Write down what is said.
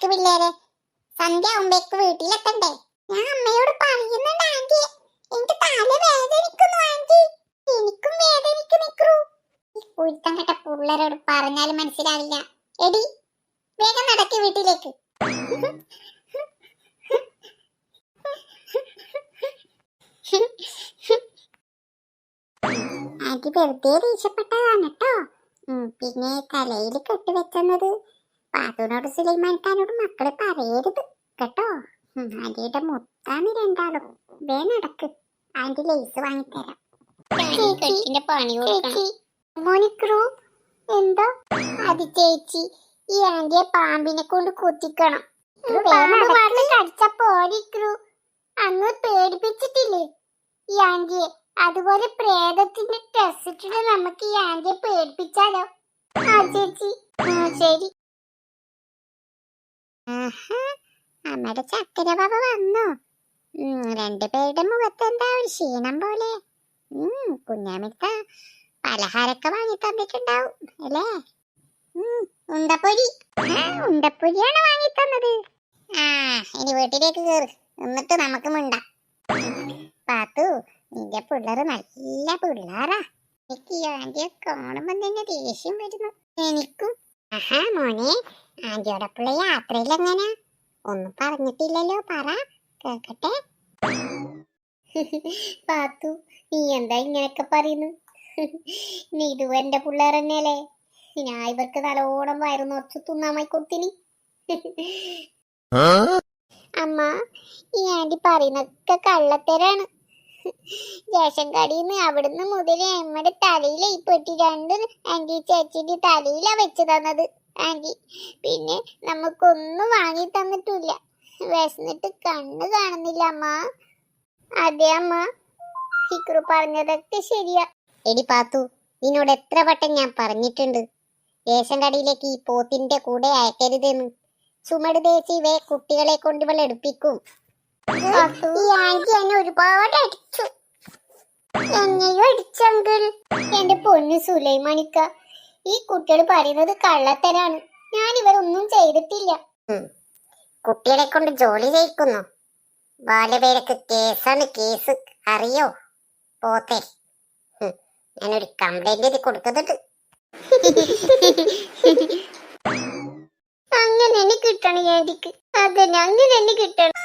നടക്ക് പിള്ളേരെ, സന്ധ്യ ആവുമ്പേക്ക് വീട്ടിലെത്തണ്ടേ? ഞാൻ അമ്മയോട് പറയുന്നുണ്ട് ആന്റി, എനിക്ക് തല വേദനിക്കുന്നു ആന്റി, എനിക്കും വേദനിക്കുന്നു. ഈ കുരുത്തം കെട്ട പിള്ളേരോട് പറഞ്ഞാലും മനസ്സിലാവില്ല. എടി വേഗം നടക്ക് വീട്ടിലേക്ക്. ആന്റി വെറുതെ ദേഷ്യപ്പെട്ടതാണ് കേട്ടോ. പിന്നെ തലയിൽ കെട്ടിവെച്ചത് പാത്തുനോട് സുലൈമാൻ ഖാനോട് മക്കളെ പറയരുത് കേട്ടോ. ആന്റിയുടെ മുത്താണ് രണ്ടാളും. വേ നടക്ക്, ആന്റി ലേസ് വാങ്ങിത്തരാം. മോനിക്രൂ എന്തോ അത് ചേച്ചി, ഈ ആന്റിയെ പാമ്പിനെ കൊണ്ട് കുത്തിക്കണം. കടിച്ച പോരിക്രൂ, അന്ന് പേടിപ്പിച്ചിട്ടില്ലേ ഈ ആന്റിയെ? അതുപോലെ പ്രേതത്തിന്റെ ടെസ്റ്റ് ഇട്ടിട്ട് നമുക്ക് ഈ ആന്റിയെ പേടിപ്പിച്ചാലോ? ആ ചേച്ചി, ശരി. അമ്മയുടെ ചക്കര ബാബ വന്നോ? രണ്ടുപേരുടെ മുഖത്ത് എന്താ ഒരു ക്ഷീണം പോലെ. കുഞ്ഞാമിത്ത പലഹാരൊക്കെ വാങ്ങി തന്നിട്ടുണ്ടാവും അല്ലേ? ഉണ്ടപ്പൊരി, ഉണ്ടപ്പൊരിയാണ് വാങ്ങി തന്നത്. ഇനി വീട്ടിലേക്ക് കേറ്, എന്നിട്ട് നമുക്ക് മിണ്ടാം. പാത്തു, നിന്റെ പിള്ളേര് നല്ല പിള്ളേരാ. എനിക്ക് ഈ ആന്റിയെ കാണുമ്പോ തന്നെ ദേഷ്യം വരുന്നു. എനിക്കും. മോനെ, ആന്റിയോടൊപ്പുള്ള യാത്രയിൽ എങ്ങനാ? ഒന്നും പറഞ്ഞിട്ടില്ലല്ലോ, പറ കേക്കട്ടെ. പാത്തു, നീ എന്താ ഇങ്ങനെയൊക്കെ പറയുന്നു? നീ ഇതും എന്റെ പിള്ളേർ തന്നെയല്ലേ? ഞാൻ ഇവർക്ക് നല്ലോണം വയറു നിറച്ച് തിന്നാമായി കൊടുത്തിനി. അമ്മ, ഈ ആന്റി പറയുന്നൊക്കെ കള്ളത്തരാണ്. റേഷൻ കടയിന്ന് അവിടുന്ന് മുതൽ അമ്മയുടെ തലയില ഈ പെട്ടി രണ്ട് ആന്റി ചേച്ചിന്റെ തലയിലാ വെച്ച് തന്നത് ആന്റി. പിന്നെ നമുക്കൊന്നും വാങ്ങി തന്നിട്ടില്ല. വിശന്നിട്ട് കണ്ണ് കാണുന്നില്ല അമ്മ. അതെ അമ്മ, ഹിക്രു പറഞ്ഞതൊക്കെ ശരിയാ. എടി പാത്തു, നിന്നോട് എത്ര വട്ടം ഞാൻ പറഞ്ഞിട്ടുണ്ട് റേഷൻ കടയിലേക്ക് ഈ പോത്തിന്റെ കൂടെ അയക്കരുതെന്ന്. ചുമട് തേച്ച് ഇവയെ കുട്ടികളെ കൊണ്ട് ഇവൾ എടുപ്പിക്കും. ഈ ആന്റി എന്നെ ഒരുപാട് അടിച്ചു. എന്നെയും അടിച്ചെങ്കിൽ എന്റെ പൊന്നു സുലൈമാനിക്ക, ഈ കുട്ടികൾ പറയുന്നത് കള്ളത്തരാണ്. ഞാൻ ഇവരൊന്നും ചെയ്തിട്ടില്ല. കുട്ടികളെ കൊണ്ട് ജോലി ചെയ്യിക്കുന്നു. ബാലവേലക്ക് കേസാണ് കേസ്, അറിയോ പോത്തെ? ഞാനൊരു കംപ്ലൈന്റ് എഴുതി കൊടുക്കുന്നുണ്ട്. അങ്ങനെ തന്നെ കിട്ടണം ആന്റിക്ക്. അതെ, അങ്ങനെ തന്നെ കിട്ടണം.